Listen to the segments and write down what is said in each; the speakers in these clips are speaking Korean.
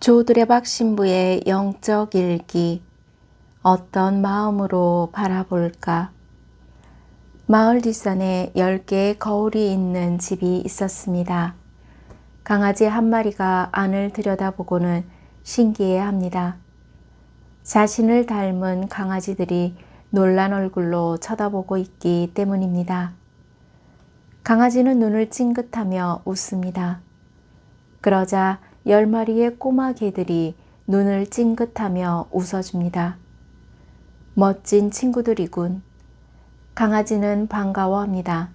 조드레박 신부의 영적 일기. 어떤 마음으로 바라볼까? 마을 뒷산에 10개의 거울이 있는 집이 있었습니다. 강아지 한 마리가 안을 들여다보고는 신기해합니다. 자신을 닮은 강아지들이 놀란 얼굴로 쳐다보고 있기 때문입니다. 강아지는 눈을 찡긋하며 웃습니다. 그러자 10마리의 꼬마 개들이 눈을 찡긋하며 웃어줍니다. 멋진 친구들이군. 강아지는 반가워합니다.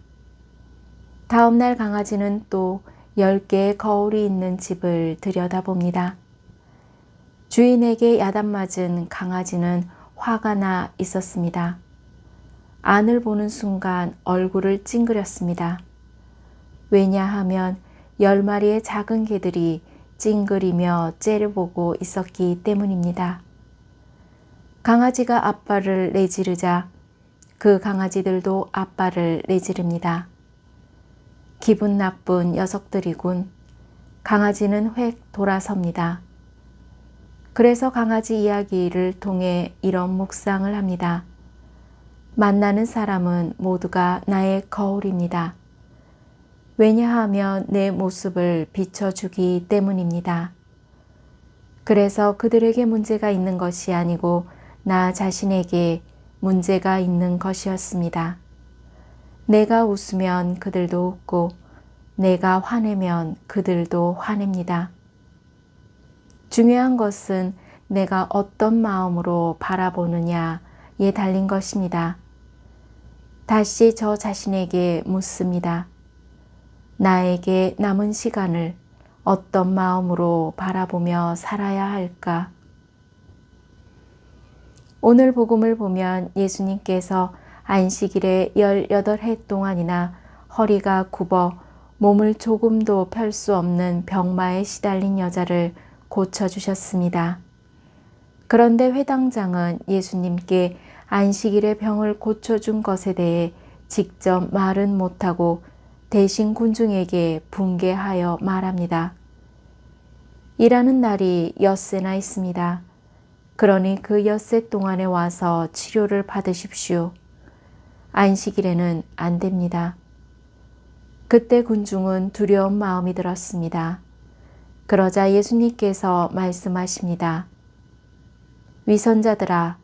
다음날 강아지는 또 10개의 거울이 있는 집을 들여다봅니다. 주인에게 야단맞은 강아지는 화가 나 있었습니다. 안을 보는 순간 얼굴을 찡그렸습니다. 왜냐하면 10마리의 작은 개들이 찡그리며 째려보고 있었기 때문입니다. 강아지가 아빠를 내지르자 그 강아지들도 아빠를 내지릅니다. 기분 나쁜 녀석들이군. 강아지는 획 돌아섭니다. 그래서 강아지 이야기를 통해 이런 묵상을 합니다. 만나는 사람은 모두가 나의 거울입니다. 왜냐하면 내 모습을 비춰주기 때문입니다. 그래서 그들에게 문제가 있는 것이 아니고 나 자신에게 문제가 있는 것이었습니다. 내가 웃으면 그들도 웃고 내가 화내면 그들도 화냅니다. 중요한 것은 내가 어떤 마음으로 바라보느냐에 달린 것입니다. 다시 저 자신에게 묻습니다. 나에게 남은 시간을 어떤 마음으로 바라보며 살아야 할까? 오늘 복음을 보면 예수님께서 안식일에 18해 동안이나 허리가 굽어 몸을 조금도 펼 수 없는 병마에 시달린 여자를 고쳐주셨습니다. 그런데 회당장은 예수님께 안식일에 병을 고쳐준 것에 대해 직접 말은 못하고 대신 군중에게 분개하여 말합니다. 일하는 날이 엿새나 있습니다. 그러니 그 엿새 동안에 와서 치료를 받으십시오. 안식일에는 안 됩니다. 그때 군중은 두려운 마음이 들었습니다. 그러자 예수님께서 말씀하십니다. 위선자들아,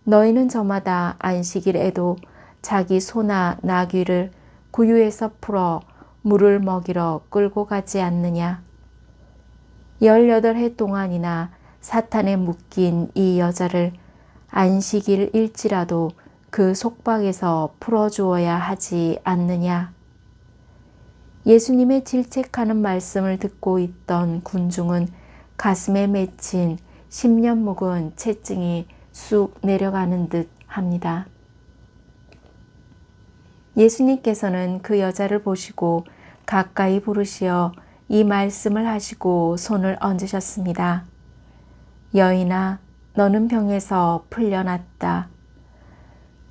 너희는 저마다 안식일에도 자기 소나 나귀를 구유에서 풀어 물을 먹이러 끌고 가지 않느냐? 18해 동안이나 사탄에 묶인 이 여자를 안식일일지라도 그 속박에서 풀어주어야 하지 않느냐? 예수님의 질책하는 말씀을 듣고 있던 군중은 가슴에 맺힌 10년 묵은 채증이 쑥 내려가는 듯 합니다. 예수님께서는 그 여자를 보시고 가까이 부르시어 이 말씀을 하시고 손을 얹으셨습니다. 여인아, 너는 병에서 풀려났다.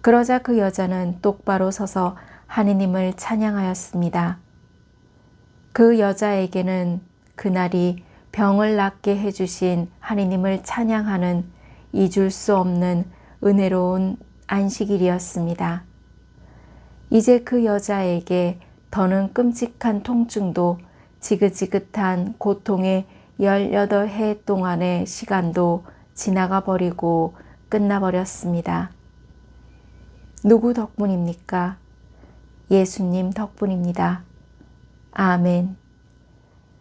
그러자 그 여자는 똑바로 서서 하느님을 찬양하였습니다. 그 여자에게는 그날이 병을 낫게 해주신 하느님을 찬양하는 잊을 수 없는 은혜로운 안식일이었습니다. 이제 그 여자에게 더는 끔찍한 통증도 지긋지긋한 고통의 18해 동안의 시간도 지나가 버리고 끝나버렸습니다. 누구 덕분입니까? 예수님 덕분입니다. 아멘.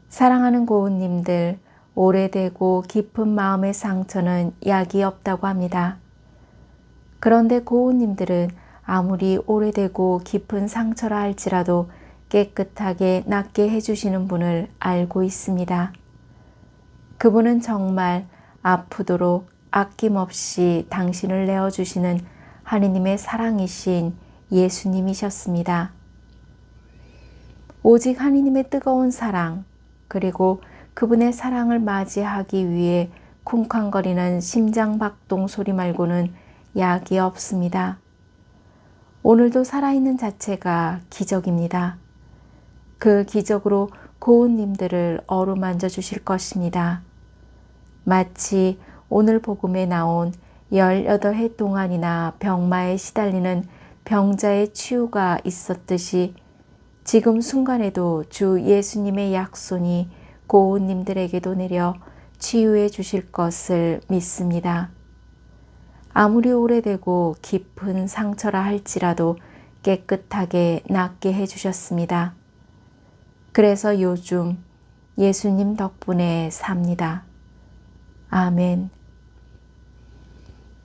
사랑하는 고운님들, 오래되고 깊은 마음의 상처는 약이 없다고 합니다. 그런데 고운님들은 아무리 오래되고 깊은 상처라 할지라도 깨끗하게 낫게 해주시는 분을 알고 있습니다. 그분은 정말 아프도록 아낌없이 당신을 내어주시는 하느님의 사랑이신 예수님이셨습니다. 오직 하느님의 뜨거운 사랑, 그리고 그분의 사랑을 맞이하기 위해 쿵쾅거리는 심장박동 소리 말고는 약이 없습니다. 오늘도 살아있는 자체가 기적입니다. 그 기적으로 고운님들을 어루만져 주실 것입니다. 마치 오늘 복음에 나온 18해 동안이나 병마에 시달리는 병자의 치유가 있었듯이 지금 순간에도 주 예수님의 약손이 고운님들에게도 내려 치유해 주실 것을 믿습니다. 아무리 오래되고 깊은 상처라 할지라도 깨끗하게 낫게 해주셨습니다. 그래서 요즘 예수님 덕분에 삽니다. 아멘.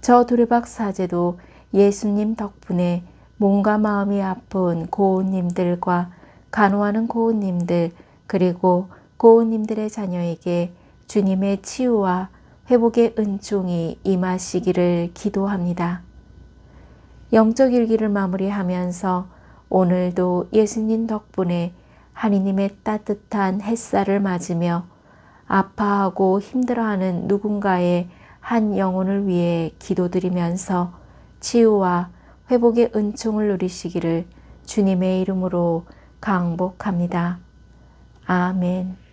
저 두레박 사제도 예수님 덕분에 몸과 마음이 아픈 고운님들과 간호하는 고운님들 그리고 고운님들의 자녀에게 주님의 치유와 회복의 은총이 임하시기를 기도합니다. 영적 일기를 마무리하면서 오늘도 예수님 덕분에 하느님의 따뜻한 햇살을 맞으며 아파하고 힘들어하는 누군가의 한 영혼을 위해 기도드리면서 치유와 회복의 은총을 누리시기를 주님의 이름으로 강복합니다. 아멘.